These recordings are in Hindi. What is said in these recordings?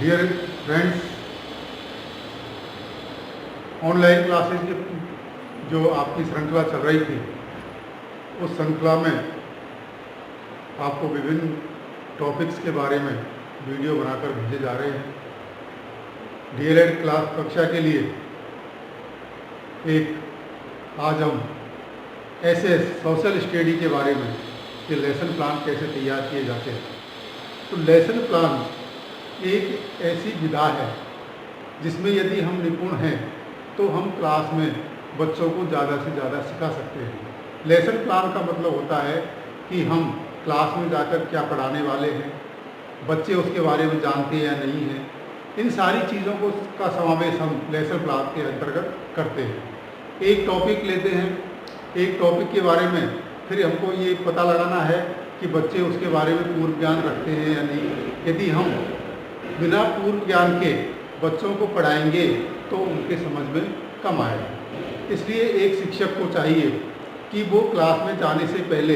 डियर फ्रेंड्स, ऑनलाइन क्लासेस की जो आपकी श्रृंखला चल रही थी, उस श्रृंखला में आपको विभिन्न टॉपिक्स के बारे में वीडियो बनाकर भेजे जा रहे हैं। डीएलएड क्लास कक्षा के लिए आज हम ऐसे सोशल स्टडी के बारे में कि लेसन प्लान कैसे तैयार किए जाते हैं। तो लेसन प्लान एक ऐसी विधा है जिसमें यदि हम निपुण हैं तो हम क्लास में बच्चों को ज़्यादा से ज़्यादा सिखा सकते हैं। लेसन प्लान का मतलब होता है कि हम क्लास में जाकर क्या पढ़ाने वाले हैं, बच्चे उसके बारे में जानते हैं या नहीं हैं, इन सारी चीज़ों को का समावेश हम लेसन प्लान के अंतर्गत करते हैं। एक टॉपिक लेते हैं, एक टॉपिक के बारे में फिर हमको ये पता लगाना है कि बच्चे उसके बारे में पूर्व ज्ञान रखते हैं या नहीं। यदि हम बिना पूर्व ज्ञान के बच्चों को पढ़ाएंगे तो उनके समझ में कम आएगा। इसलिए एक शिक्षक को चाहिए कि वो क्लास में जाने से पहले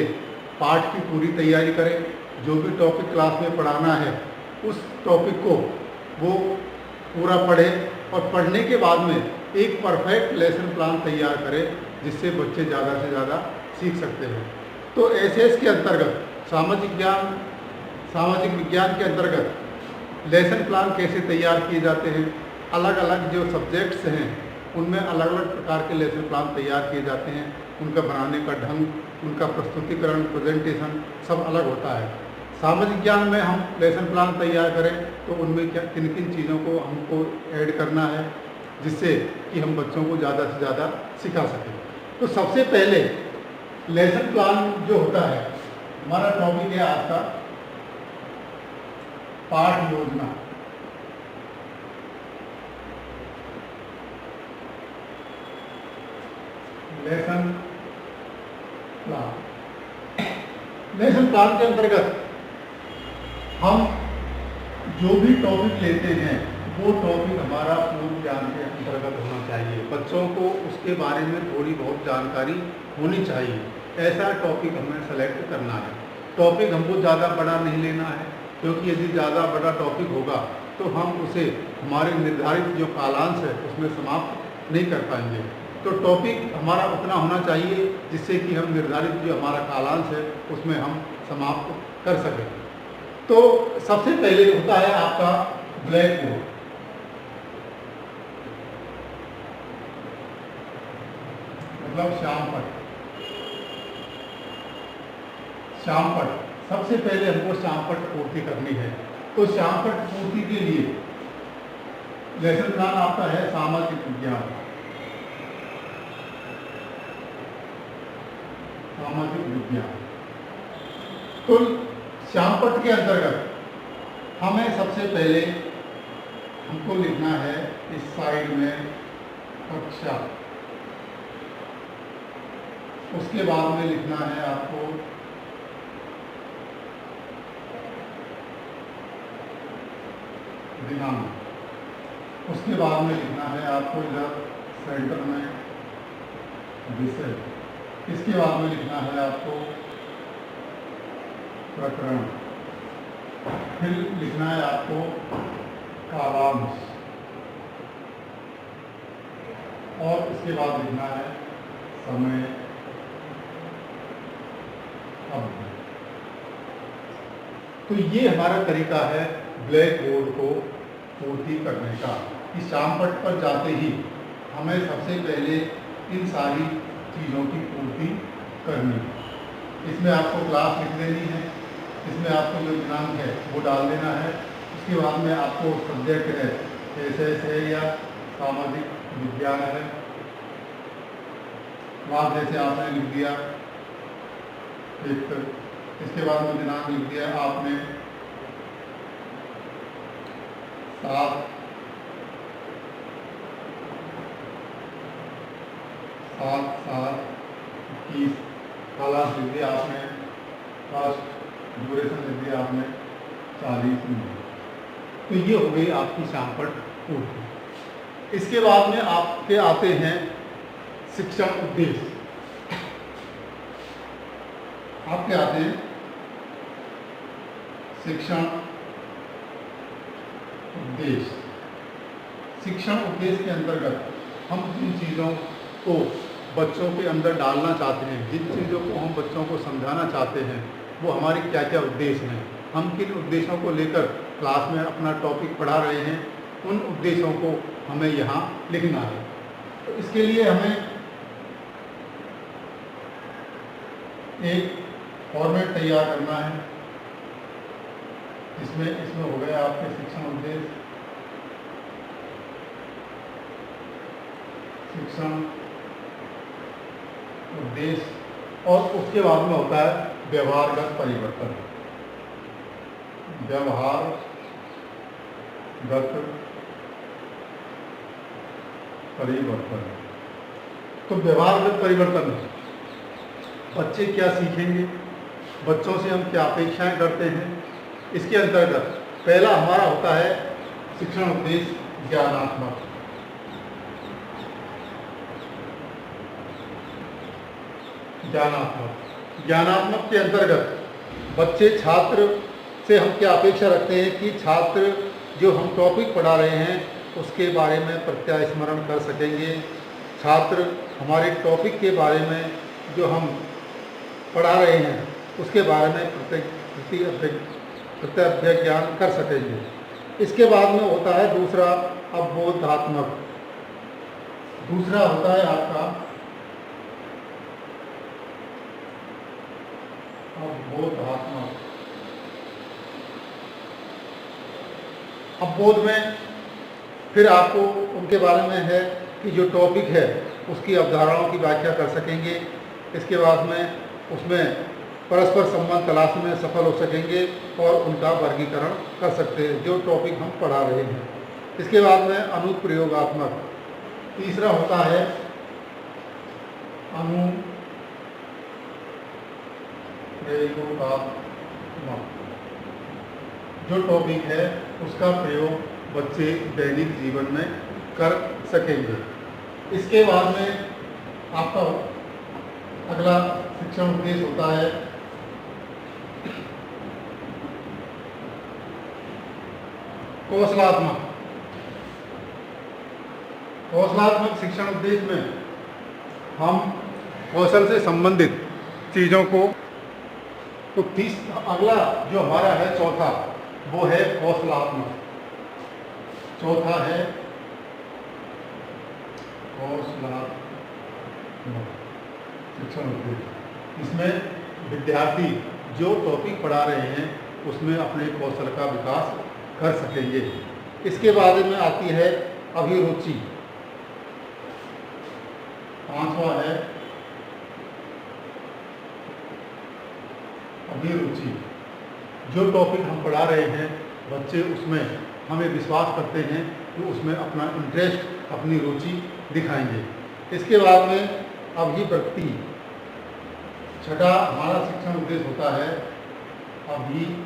पाठ की पूरी तैयारी करें। जो भी टॉपिक क्लास में पढ़ाना है उस टॉपिक को वो पूरा पढ़े और पढ़ने के बाद में एक परफेक्ट लेसन प्लान तैयार करें जिससे बच्चे ज़्यादा से ज़्यादा सीख सकते हैं। तो एसएस के अंतर्गत सामाजिक विज्ञान के अंतर्गत लेसन प्लान कैसे तैयार किए जाते हैं, अलग अलग जो सब्जेक्ट्स हैं उनमें अलग अलग प्रकार के लेसन प्लान तैयार किए जाते हैं। उनका बनाने का ढंग, उनका प्रस्तुतिकरण, प्रेजेंटेशन सब अलग होता है। सामाजिक ज्ञान में हम लेसन प्लान तैयार करें तो उनमें क्या किन किन चीज़ों को हमको ऐड करना है जिससे कि हम बच्चों को ज़्यादा से ज़्यादा सिखा सकें। तो सबसे पहले लेसन प्लान जो होता है, हमारा टॉपिक है आज का पाठ योजना। लेसन प्लान के अंतर्गत हम जो भी टॉपिक लेते हैं वो टॉपिक हमारा पूर्व ज्ञान के अंतर्गत होना चाहिए। बच्चों को उसके बारे में थोड़ी बहुत जानकारी होनी चाहिए। ऐसा टॉपिक हमें सेलेक्ट करना है। टॉपिक हमको ज़्यादा बड़ा नहीं लेना है, क्योंकि यदि ज़्यादा बड़ा टॉपिक होगा तो हम उसे हमारे निर्धारित जो कालांश है उसमें समाप्त नहीं कर पाएंगे। तो टॉपिक हमारा उतना होना चाहिए जिससे कि हम निर्धारित जो हमारा कालांश है उसमें हम समाप्त कर सकें। तो सबसे पहले होता है आपका ब्लैक बोर्ड। मतलब श्यामपट्ट सबसे पहले हमको श्यामपट्ट पूर्ति करनी है। तो श्यामपट्ट पूर्ति के लिए लेसन प्लान आपका है सामाजिक विज्ञान। तो श्यामपट्ट के अंतर्गत हमें सबसे पहले हमको लिखना है इस साइड में कक्षा, उसके बाद में लिखना है आपको दिनांक, उसके बाद में लिखना है आपको इधर सेंटर में विषय, इसके बाद में लिखना है आपको प्रकरण, फिर लिखना है आपको कालांश और इसके बाद लिखना है समय अवधि। तो ये हमारा तरीका है ब्लैक बोर्ड को पूर्ति करने का कि श्यामपट्ट पर जाते ही हमें सबसे पहले इन सारी चीज़ों की पूर्ति करनी है। इसमें आपको क्लास लिख देनी है, इसमें आपको जो दिनांक है वो डाल देना है। उसके बाद में आपको सब्जेक्ट है एसएस है या सामाजिक विज्ञान है, क्लास जैसे आपने लिख दिया एक, इसके बाद में दिनांक लिख दिया आपने 7/7/21, कालांश लिख दिया आपने, फर्स्ट ड्यूरेशन लिख दिया आपने 40 मिनट। तो ये हो गई आपकी श्यामपट्ट पूर्ति। इसके बाद में आपके आते हैं शिक्षण उद्देश्य। आपके आते हैं शिक्षण उद्देश्य। शिक्षण उद्देश्य के अंतर्गत हम जिन चीज़ों को बच्चों के अंदर डालना चाहते हैं, जिन चीज़ों को हम बच्चों को समझाना चाहते हैं, वो हमारे क्या क्या उद्देश्य हैं, हम किन उद्देश्यों को लेकर क्लास में अपना टॉपिक पढ़ा रहे हैं, उन उद्देश्यों को हमें यहाँ लिखना है। तो इसके लिए हमें एक फॉर्मेट तैयार करना है। इसमें हो गया आपके शिक्षण उद्देश्य, शिक्षण उद्देश्य, और उसके बाद में होता है व्यवहारगत परिवर्तन। व्यवहारगत परिवर्तन। तो व्यवहारगत परिवर्तन, बच्चे क्या सीखेंगे, बच्चों से हम क्या अपेक्षाएं करते हैं, इसके अंतर्गत पहला हमारा होता है शिक्षण उद्देश्य ज्ञानात्मक। ज्ञानात्मक के अंतर्गत बच्चे छात्र से हम क्या अपेक्षा रखते हैं कि छात्र जो हम टॉपिक पढ़ा रहे हैं उसके बारे में प्रत्यास्मरण कर सकेंगे। छात्र हमारे टॉपिक के बारे में जो हम पढ़ा रहे हैं उसके बारे में प्रत्यभिज्ञान कर सकेंगे। इसके बाद में होता है दूसरा अवबोधात्मक। दूसरा होता है आपका अवबोधात्मक। अवबोध में फिर आपको उनके बारे में है कि जो टॉपिक है उसकी अवधारणाओं की व्याख्या कर सकेंगे। इसके बाद में उसमें परस्पर संबंध तलाशने में सफल हो सकेंगे और उनका वर्गीकरण कर सकते हैं जो टॉपिक हम पढ़ा रहे हैं। इसके बाद में अनुप्रयोगात्मक। तीसरा होता है अनुप्रयोगात्मक। जो टॉपिक है उसका प्रयोग बच्चे दैनिक जीवन में कर सकेंगे। इसके बाद में आपका अगला शिक्षण उद्देश्य होता है कौशलात्मक। कौशलात्मक शिक्षण उद्देश्य में हम कौशल से संबंधित चीज़ों को तो अगला जो हमारा है चौथा वो है कौशलात्मक। चौथा है कौशलात्मक शिक्षण उद्देश्य। इसमें विद्यार्थी जो टॉपिक पढ़ा रहे हैं उसमें अपने कौशल का विकास कर सकेंगे। इसके बाद में आती है अभिरुचि। पांचवा है अभिरुचि। जो टॉपिक हम पढ़ा रहे हैं बच्चे उसमें हमें विश्वास करते हैं कि उसमें अपना इंटरेस्ट, अपनी रुचि दिखाएंगे। इसके बाद में अभिव्यक्ति। छठा हमारा शिक्षण उद्देश्य होता है अभिव्यक्ति।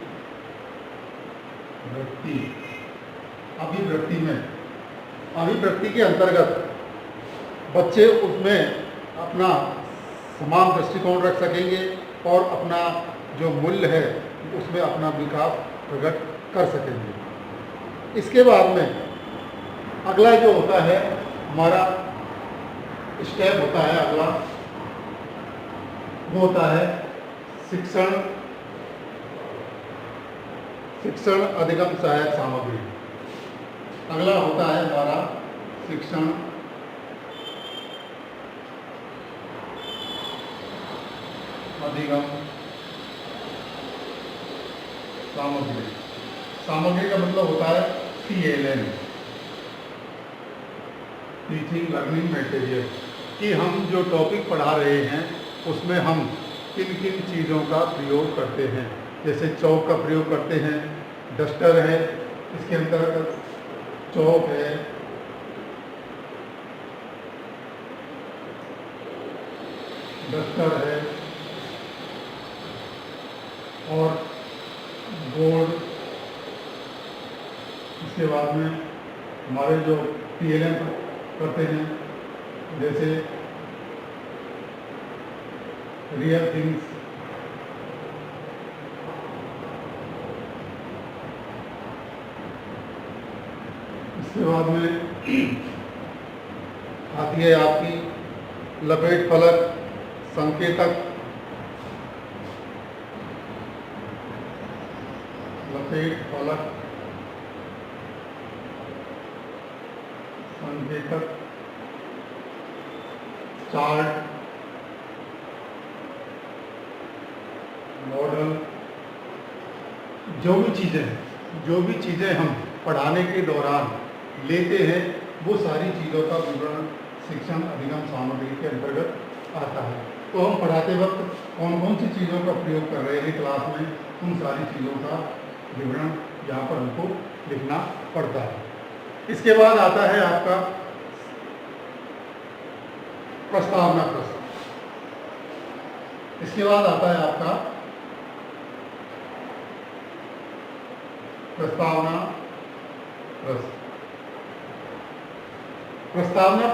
अभिव्यक्ति में अभिव्यक्ति के अंतर्गत बच्चे उसमें अपना समान दृष्टिकोण रख सकेंगे और अपना जो मूल्य है उसमें अपना विकास प्रकट कर सकेंगे। इसके बाद में अगला जो होता है हमारा स्टेप होता है अगला वो होता है शिक्षण अधिगम सहायक सामग्री। अगला होता है हमारा शिक्षण अधिगम सामग्री। सामग्री का मतलब होता है TLM, टीचिंग लर्निंग मटेरियल, कि हम जो टॉपिक पढ़ा रहे हैं उसमें हम किन किन चीज़ों का प्रयोग करते हैं। जैसे चौक का प्रयोग करते हैं, डस्टर है, इसके अंतर्गत चौक है, डस्टर है और बोर्ड। इसके बाद में हमारे जो TLM करते हैं जैसे रियल थिंग्स, इसके बाद में आती है आपकी लपेट फलक, संकेतक, लपेट फलक, संकेतक, चार्ट, मॉडल, जो भी चीज़ें हम पढ़ाने के दौरान लेते हैं वो सारी चीज़ों का विवरण शिक्षण अधिगम सामग्री के अंतर्गत आता है। तो हम पढ़ाते वक्त कौन कौन सी चीज़ों का प्रयोग कर रहे हैं क्लास में, उन सारी चीज़ों का विवरण यहाँ पर हमको लिखना पड़ता है। इसके बाद आता है आपका प्रस्तावना प्रश्न। इसके बाद आता है आपका प्रस्तावना प्रश्न। प्रस्तावना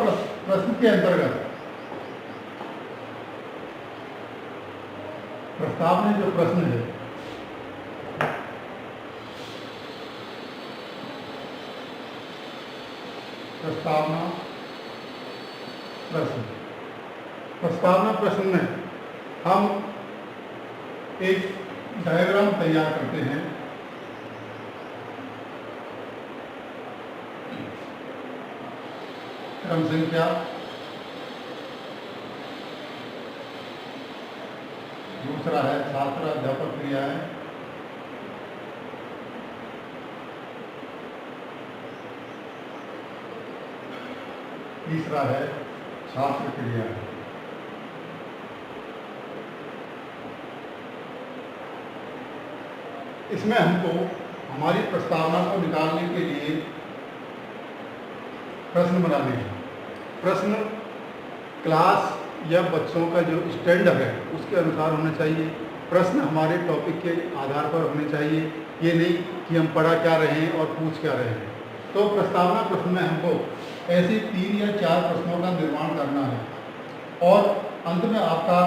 प्रश्न के अंतर्गत प्रस्तावना जो प्रश्न है प्रस्तावना प्रश्न में हम एक डायग्राम तैयार करते हैं। क्रम संख्या, दूसरा है छात्र अध्यापक क्रियाएं, तीसरा है छात्र क्रियाएं। इसमें हमको हमारी प्रस्तावना को निकालने के लिए प्रश्न बनाने हैं। प्रश्न क्लास या बच्चों का जो स्टैंडर्ड है उसके अनुसार होना चाहिए। प्रश्न हमारे टॉपिक के आधार पर होने चाहिए, ये नहीं कि हम पढ़ा क्या रहे हैं और पूछ क्या रहे हैं। तो प्रस्तावना प्रश्न में हमको ऐसे 3 या 4 प्रश्नों का निर्माण करना है और अंत में आपका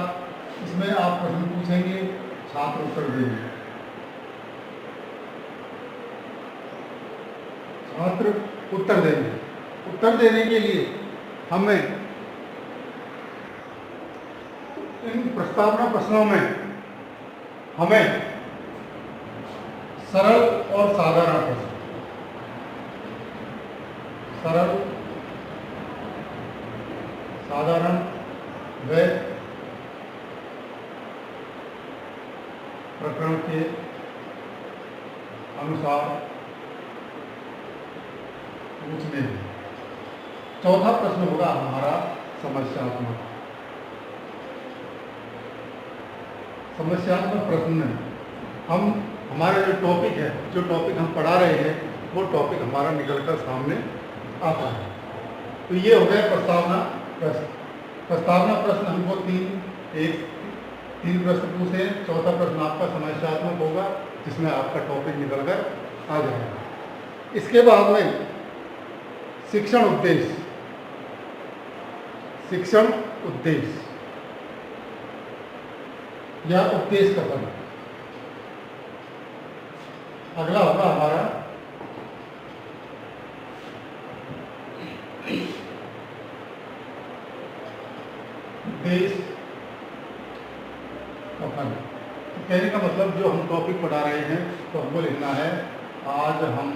इसमें आप प्रश्न पूछेंगे, छात्र उत्तर देंगे। छात्र उत्तर देंगे। उत्तर देने के लिए हमें इन प्रस्तावना प्रश्नों में हमें सरल और साधारण प्रश्न, सरल, साधारण व प्रकरण के अनुसार पूछने हैं। चौथा प्रश्न होगा हमारा समस्यात्मक। समस्यात्मक प्रश्न में हम हमारा जो टॉपिक है, जो टॉपिक हम पढ़ा रहे हैं वो टॉपिक हमारा निकलकर सामने आता है। तो ये हो गया प्रस्तावना प्रश्न। प्रस्तावना प्रश्न हमको तीन प्रश्न पूछे। चौथा प्रश्न आपका समस्यात्मक होगा जिसमें आपका टॉपिक निकलकर आ जाएगा। इसके बाद में शिक्षण उद्देश्य, शिक्षण उद्देश्य या उद्देश्य कथन। अगला होगा हमारा उद्देश्य कथन। तो कहने का मतलब जो हम टॉपिक पढ़ा रहे हैं तो हमको लिखना है आज हम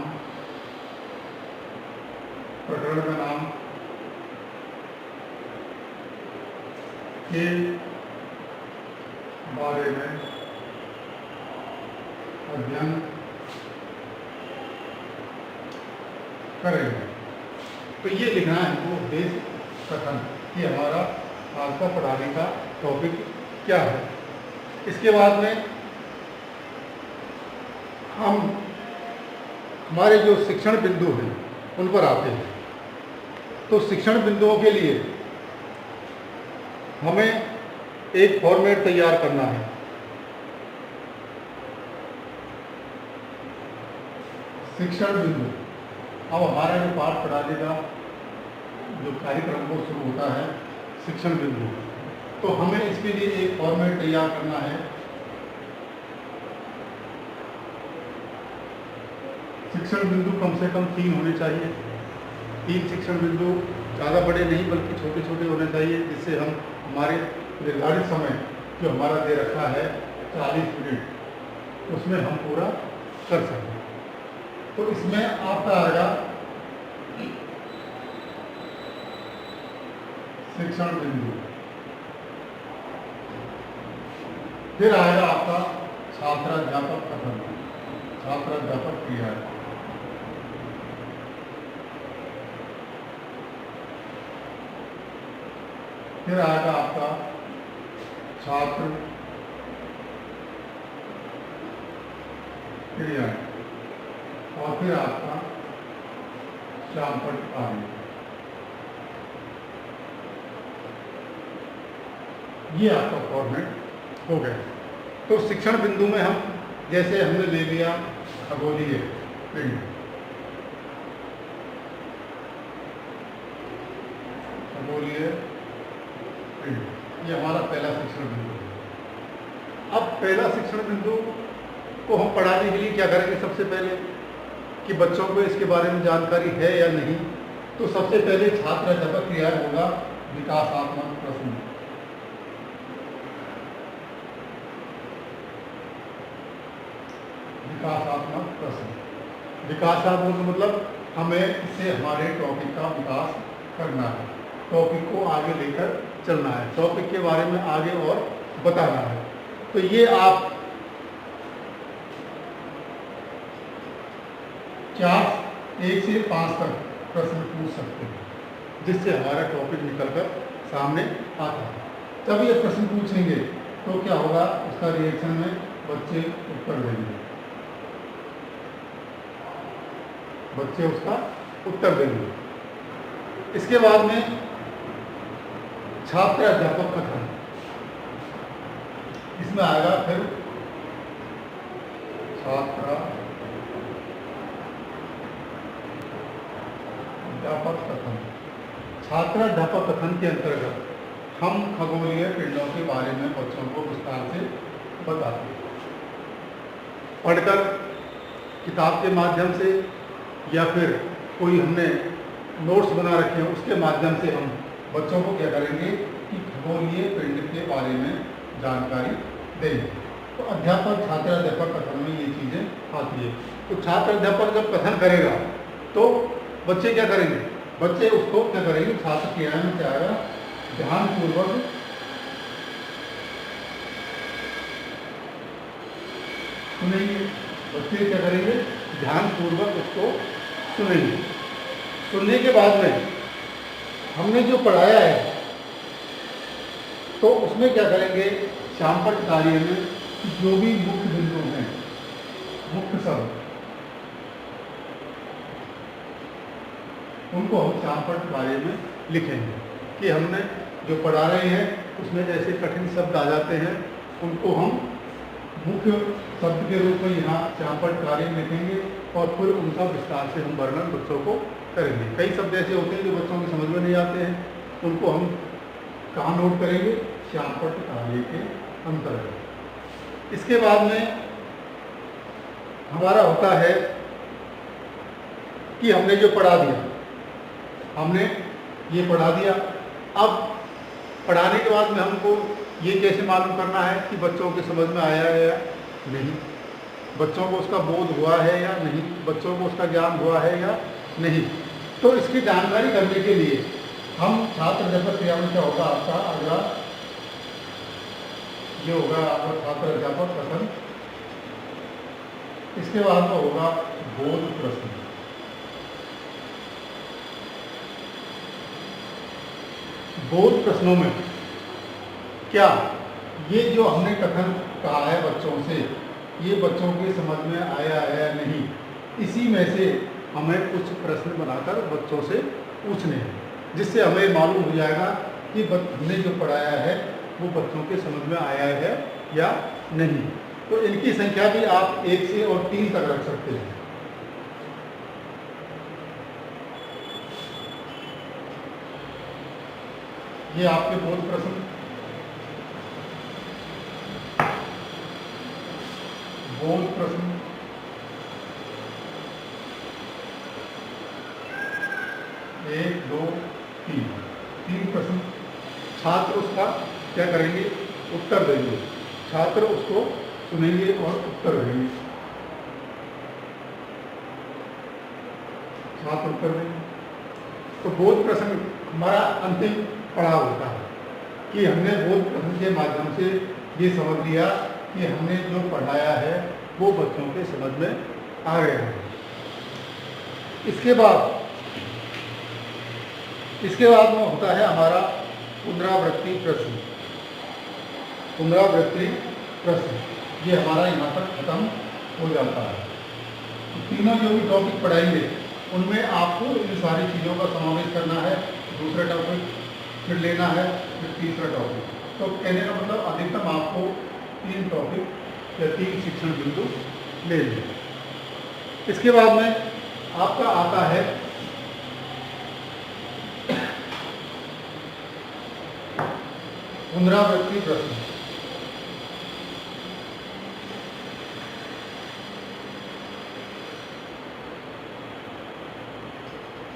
प्रकरण का नाम के बारे में अध्ययन करेंगे। तो ये लिखना है हमको उद्देश्य कथन कि हमारा आज का पढ़ाने का टॉपिक क्या है। इसके बाद में हम हमारे जो शिक्षण बिंदु हैं उन पर आते हैं। तो शिक्षण बिंदुओं के लिए हमें एक फॉर्मेट तैयार करना है। शिक्षण बिंदु, अब हमारा जो पाठ पढ़ाने का जो कार्यक्रम को शुरू होता है शिक्षण बिंदु, तो हमें इसके लिए एक फॉर्मेट तैयार करना है। शिक्षण बिंदु कम से कम 3 होने चाहिए। तीन शिक्षण बिंदु ज़्यादा बड़े नहीं बल्कि छोटे छोटे होने चाहिए, जिससे हम हमारे निर्धारित समय जो हमारा दे रखा है 40 मिनट, उसमें हम पूरा कर सकें। तो इसमें आपका आएगा शिक्षण बिंदु, फिर आएगा आपका छात्राध्यापक कथन, छात्राध्यापक क्रिया, फिर आएगा आपका छात्र क्रिया, और फिर आपका श्यामपट्ट कार्य। ये आपका फॉर्मेट हो गया। तो शिक्षण बिंदु में हम जैसे हमने ले लिया खगोलीय पिंड, खगोलीय पिंड, ये हमारा पहला शिक्षण बिंदु है। अब पहला शिक्षण बिंदु को हम पढ़ाने के लिए क्या करेंगे? सबसे पहले कि बच्चों को इसके बारे में जानकारी है या नहीं, तो सबसे पहले छात्राध्यापक क्रिया होगा विकासात्मक प्रश्न। विकासात्मक प्रश्न, विकासात्मक मतलब हमें इससे हमारे टॉपिक का विकास करना है, टॉपिक को आगे लेकर चलना है, टॉपिक के बारे में आगे और बताना है। तो ये आप 1 से 5 तक प्रश्न पूछ सकते हैं, जिससे हमारा टॉपिक निकलकर सामने आता है। जब ये प्रश्न पूछेंगे तो क्या होगा, उसका रिएक्शन में बच्चे उत्तर देंगे, बच्चे उसका उत्तर देंगे। इसके बाद में छात्र अध्यापक कथन, इसमें आएगा फिर छात्र अध्यापक कथन। छात्र अध्यापक कथन के अंतर्गत हम खगोलीय पिंडों के बारे में बच्चों को विस्तार से बताते हैं। पढ़कर किताब के माध्यम से या फिर कोई हमने नोट्स बना रखे हैं उसके माध्यम से हम बच्चों को क्या करेंगे कि खगोलीय पिंड के बारे में जानकारी देंगे। तो अध्यापक छात्र अध्यापक कथन में ये चीज़ें आती है। तो छात्र अध्यापक जब कथन करेगा तो बच्चे क्या करेंगे? बच्चे उसको क्या करेंगे? छात्र क्रिया में क्या आएगा? ध्यानपूर्वक सुनेंगे। बच्चे क्या करेंगे? ध्यानपूर्वक उसको सुनेंगे। सुनने के बाद में हमने जो पढ़ाया है तो उसमें क्या करेंगे? श्यामपट्ट कार्य में जो भी मुख्य बिंदु हैं, मुख्य शब्द, उनको हम श्यामपट्ट कार्य में लिखेंगे कि हमने जो पढ़ा रहे हैं उसमें जैसे कठिन शब्द आ जाते हैं उनको हम मुख्य शब्द के रूप में यहाँ श्यामपट्ट कार्य में लिखेंगे और फिर उनका विस्तार से हम वर्णन बच्चों को करेंगे। कई शब्द ऐसे होते हैं जो बच्चों की समझ में नहीं आते हैं, उनको हम कहाँ नोट करेंगे? श्यामपट्ट कार्य के अंतर्गत। इसके बाद में हमारा होता है कि हमने जो पढ़ा दिया, हमने ये पढ़ा दिया। अब पढ़ाने के बाद में हमको ये कैसे मालूम करना है कि बच्चों के समझ में आया है या नहीं, बच्चों को उसका बोध हुआ है या नहीं, बच्चों को उसका ज्ञान हुआ है या नहीं। तो इसकी जानकारी करने के लिए हम छात्र अध्यापक क्रिया में क्या होगा आपका अगला, ये होगा आपका छात्र अध्यापक कथन। इसके बाद में होगा बोध प्रश्न। बोध प्रश्नों में क्या ये जो हमने कथन कहा है बच्चों से, ये बच्चों के समझ में आया है या नहीं, इसी में से हमें कुछ प्रश्न बनाकर बच्चों से पूछने हैं, जिससे हमें मालूम हो जाएगा कि हमने जो पढ़ाया है वो बच्चों के समझ में आया है या नहीं। तो इनकी संख्या भी आप 1 से और 3 तक रख सकते हैं। ये आपके बोध प्रश्न, बोध प्रश्न, छात्र उसका क्या करेंगे, उत्तर देंगे। छात्र उसको सुनेंगे और उत्तर देंगे। छात्र उत्तर देंगे। तो बोध प्रश्न हमारा अंतिम पड़ाव होता है कि हमने बोध प्रश्न के माध्यम से ये समझ लिया कि हमने जो पढ़ाया है वो बच्चों के समझ में आ गया है। इसके बाद में होता है हमारा पुनरावृत्ति प्रश्न। पुनरावृत्ति प्रश्न ये हमारा यहाँ पर खत्म हो जाता है। तीनों जो भी टॉपिक पढ़ाएंगे उनमें आपको इन सारी चीज़ों का समावेश करना है। दूसरा टॉपिक फिर लेना है, फिर तीसरा टॉपिक। तो कहने का मतलब अधिकतम आपको 3 टॉपिक या 3 शिक्षण बिंदु ले लें। इसके बाद में आपका आता है पुनरावृत्ति प्रश्न।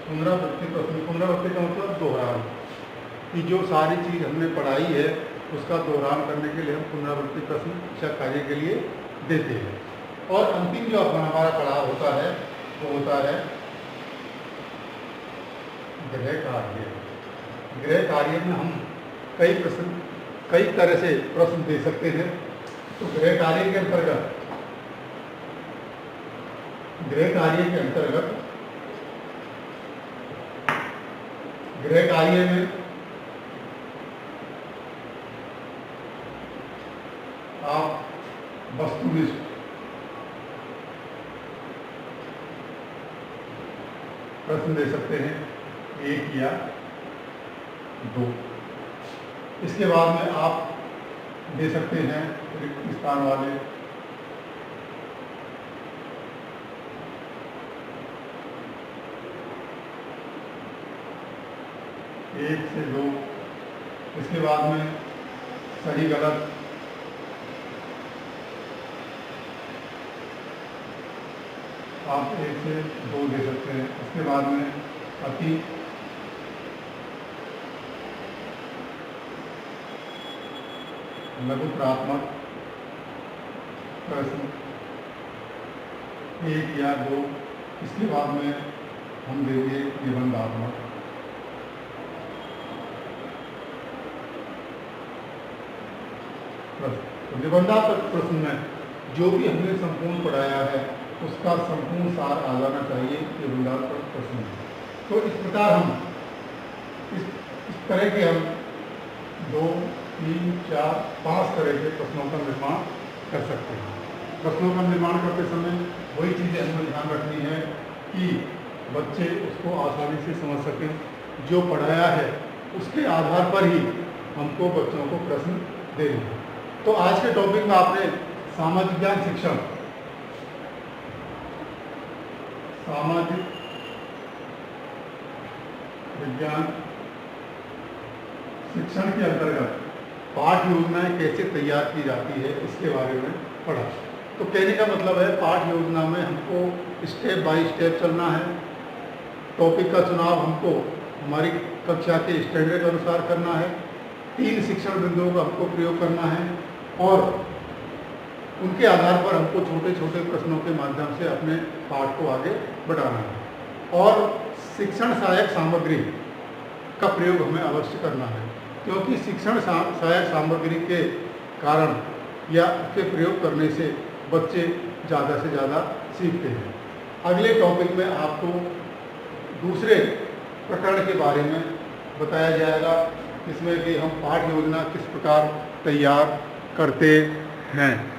पुनरावृत्ति प्रश्न, पुनरावृत्ति का मतलब दोहरान, कि जो सारी चीज़ हमने पढ़ाई है उसका दोहरान करने के लिए हम पुनरावृत्ति प्रश्न शिक्षा कार्य के लिए देते हैं। और अंतिम जो हमारा पड़ाव होता है वो होता है गृह कार्य। गृह कार्य में हम कई तरह से प्रश्न दे सकते हैं। तो गृह कार्य के अंतर्गत गृह कार्य में आप वस्तुनिष्ठ प्रश्न दे सकते हैं, 1 या 2। इसके बाद में आप दे सकते हैं रिक्त स्थान वाले, एक से 2। इसके बाद में सही गलत, आप 1 से 2 दे सकते हैं। इसके बाद में अति, लघुत्रात्मक प्रश्न 1 या 2। इसके बाद में हम देंगे निबंधात्मक। तो निबंधात्मक प्रश्न में जो भी हमने संपूर्ण पढ़ाया है उसका संपूर्ण सार आ जाना चाहिए निबंधात्मक प्रश्न में। तो इस प्रकार हम इस तरह के हम 2, 3, 4, 5 तरह के प्रश्नों का निर्माण कर सकते हैं। प्रश्नों का निर्माण करते समय वही चीज़ें हमें ध्यान रखनी है कि बच्चे उसको आसानी से समझ सकें। जो पढ़ाया है उसके आधार पर ही हमको बच्चों को प्रश्न देने हैं। तो आज के टॉपिक में आपने सामाजिक ज्ञान शिक्षण, सामाजिक विज्ञान शिक्षण के अंतर्गत पाठ योजनाएं कैसे तैयार की जाती है इसके बारे में पढ़ा। तो कहने का मतलब है पाठ योजना में हमको स्टेप बाय स्टेप चलना है। टॉपिक का चुनाव हमको हमारी कक्षा के स्टैंडर्ड के अनुसार करना है। 3 शिक्षण बिंदुओं का हमको प्रयोग करना है और उनके आधार पर हमको छोटे छोटे प्रश्नों के माध्यम से अपने पाठ को आगे बढ़ाना है। और शिक्षण सहायक सामग्री का प्रयोग हमें अवश्य करना है, क्योंकि शिक्षण सहायक सामग्री के कारण या उसके प्रयोग करने से बच्चे ज़्यादा से ज़्यादा सीखते हैं। अगले टॉपिक में आपको दूसरे प्रकरण के बारे में बताया जाएगा, इसमें कि हम पाठ योजना किस प्रकार तैयार करते हैं।